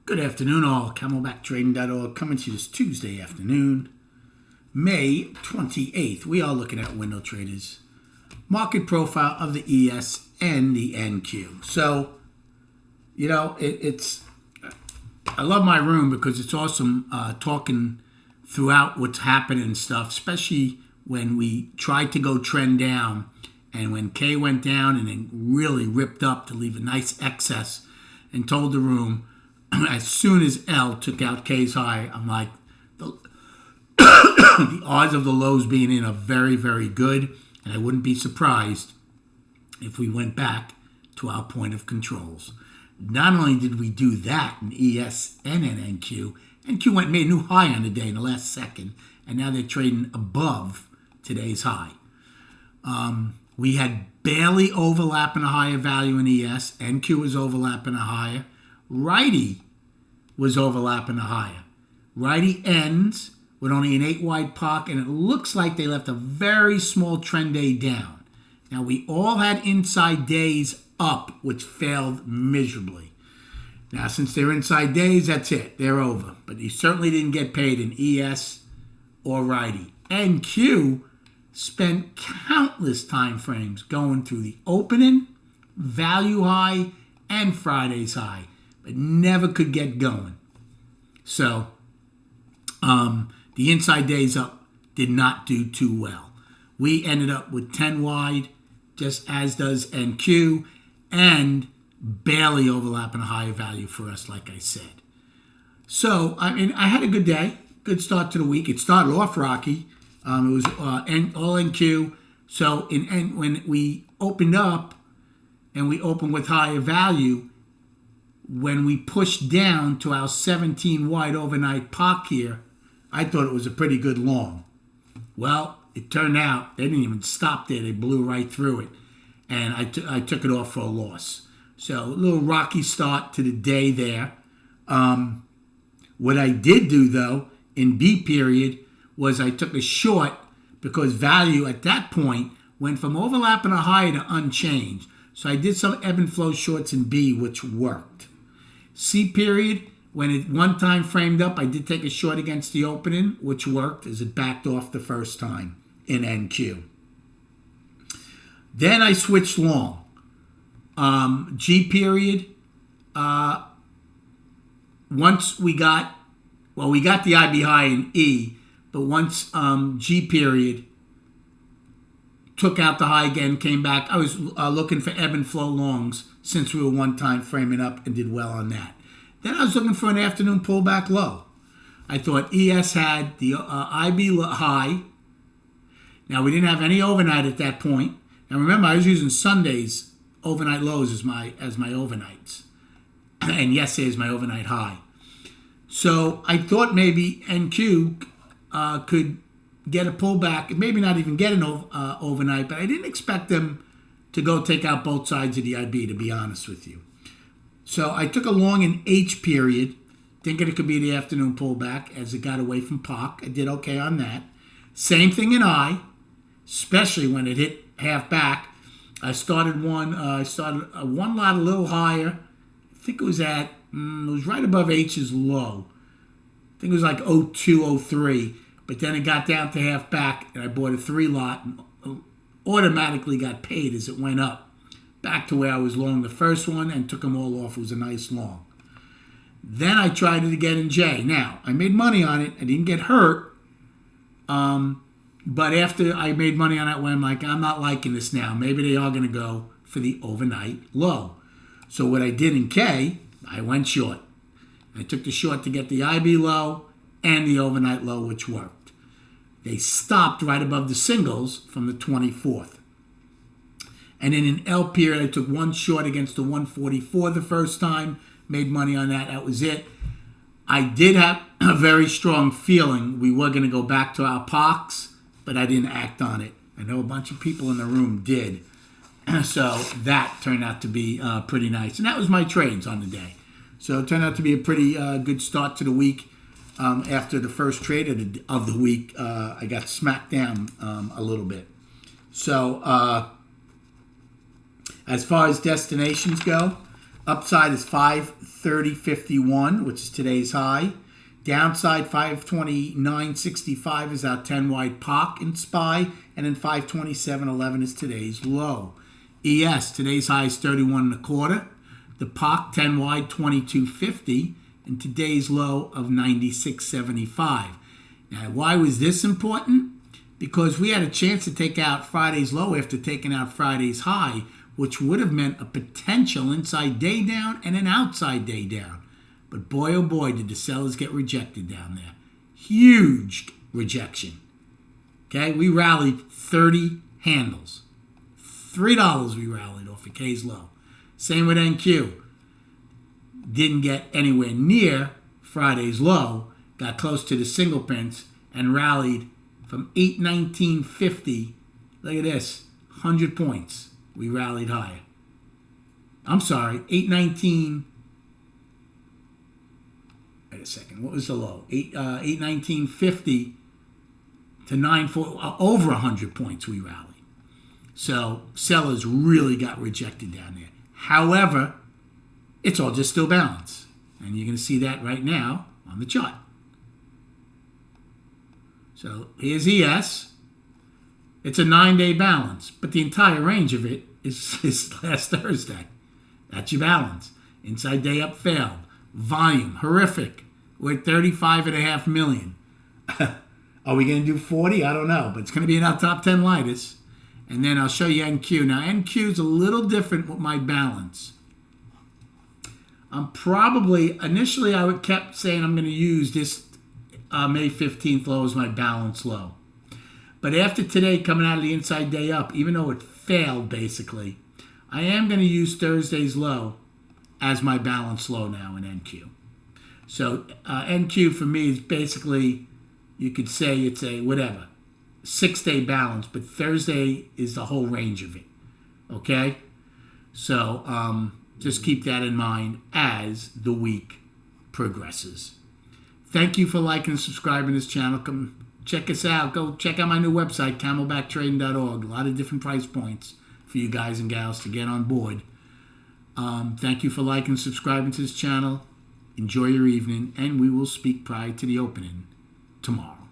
Good afternoon, all. CamelbackTrading.org coming to you this Tuesday afternoon, May 28th. We are looking at window traders. Market profile of the ES and the NQ. So, I love my room because it's awesome talking throughout what's happening and stuff, especially when we tried to go trend down and when K went down and then really ripped up to leave a nice excess and told the room, as soon as L took out K's high, I'm like, the odds of the lows being in are very, very good. And I wouldn't be surprised if we went back to our point of controls. Not only did we do that in ES and in NQ, NQ made a new high on the day in the last second, and now they're trading above today's high. We had barely overlapping a higher value in ES. NQ was overlapping a higher. Righty was overlapping a higher. Righty ends with only an 8 wide POC, and it looks like they left a very small trend day down. Now, we all had inside days up, which failed miserably. Now, since they're inside days, that's it. They're over. But you certainly didn't get paid in ES or Righty. NQ spent countless time frames going through the opening, value high, and Friday's high, but never could get going. So, the inside days up did not do too well. We ended up with 10 wide, just as does NQ, and barely overlapping a higher value for us, like I said. So, I had a good day, good start to the week. It started off rocky. It was all NQ. So, when we opened up, and we opened with higher value, when we pushed down to our 17 wide overnight POC here, I thought it was a pretty good long. Well, it turned out they didn't even stop there. They blew right through it. And I took it off for a loss. So a little rocky start to the day there. What I did do, though, in B period, was I took a short because value at that point went from overlapping a high to unchanged. So I did some ebb and flow shorts in B, which worked. C period, when it one time framed up, I did take a short against the opening, which worked as it backed off the first time in NQ. Then I switched long. G period, once we got the IB high in E, but once G period took out the high again, came back, I was looking for ebb and flow longs since we were one time framing up and did well on that. Then I was looking for an afternoon pullback low. I thought ES had the IB high. Now, we didn't have any overnight at that point. Now, remember, I was using Sunday's overnight lows as my overnights. And yesterday is my overnight high. So I thought maybe NQ could get a pullback, maybe not even get an overnight, but I didn't expect them to go take out both sides of the IB, to be honest with you. So I took a long in H period, thinking it could be the afternoon pullback as it got away from POC. I did okay on that. Same thing in I, especially when it hit half back. I started one lot a little higher. I think it was it was right above H's low. I think it was like 02, 03. But then it got down to half back, and I bought a 3 lot and automatically got paid as it went up. Back to where I was long the first one and took them all off. It was a nice long. Then I tried it again in J. Now, I made money on it. I didn't get hurt. But after I made money on it, when I'm like, I'm not liking this now. Maybe they are going to go for the overnight low. So what I did in K, I went short. I took the short to get the IB low and the overnight low, which worked. They stopped right above the singles from the 24th. And then in L period, I took one short against the 144 the first time, made money on that. That was it. I did have a very strong feeling we were going to go back to our POCs, but I didn't act on it. I know a bunch of people in the room did. So that turned out to be pretty nice. And that was my trades on the day. So it turned out to be a pretty good start to the week. After the first trade of the week, I got smacked down a little bit. So as far as destinations go, Upside is 530.51, which is today's high. Downside 529.65 is our 10 wide POC in SPY, and then 527.11 is today's low. ES, today's high is 31.25. The POC 10 wide 22.50, and today's low of 96.75. Now, why was this important? Because we had a chance to take out Friday's low after taking out Friday's high, which would have meant a potential inside day down and an outside day down. But boy, oh boy, did the sellers get rejected down there. Huge rejection. Okay, we rallied 30 handles. $3 we rallied off of K's low. Same with NQ. Didn't get anywhere near Friday's low. Got close to the single pence and rallied from 819.50. Look at this, 100 points. We rallied higher. I'm sorry, 819. Wait a second. What was the low? 819.50 to 940. Over 100 points we rallied. So sellers really got rejected down there. However, it's all just still balance. And you're going to see that right now on the chart. So here's ES. It's a 9-day balance, but the entire range of it is last Thursday. That's your balance. Inside day up failed. Volume, horrific. We're at 35.5 million. Are we going to do 40? I don't know, but it's going to be in our top 10 lightest. And then I'll show you NQ. Now, NQ is a little different with my balance. I'm probably, initially I kept saying I'm going to use this May 15th low as my balance low. But after today coming out of the inside day up, even though it failed basically, I am going to use Thursday's low as my balance low now in NQ. So NQ for me is basically, you could say it's a whatever, 6-day balance, but Thursday is the whole range of it. Okay? So just keep that in mind as the week progresses. Thank you for liking and subscribing to this channel. Come check us out. Go check out my new website, camelbacktrading.org. A lot of different price points for you guys and gals to get on board. Thank you for liking and subscribing to this channel. Enjoy your evening, and we will speak prior to the opening tomorrow.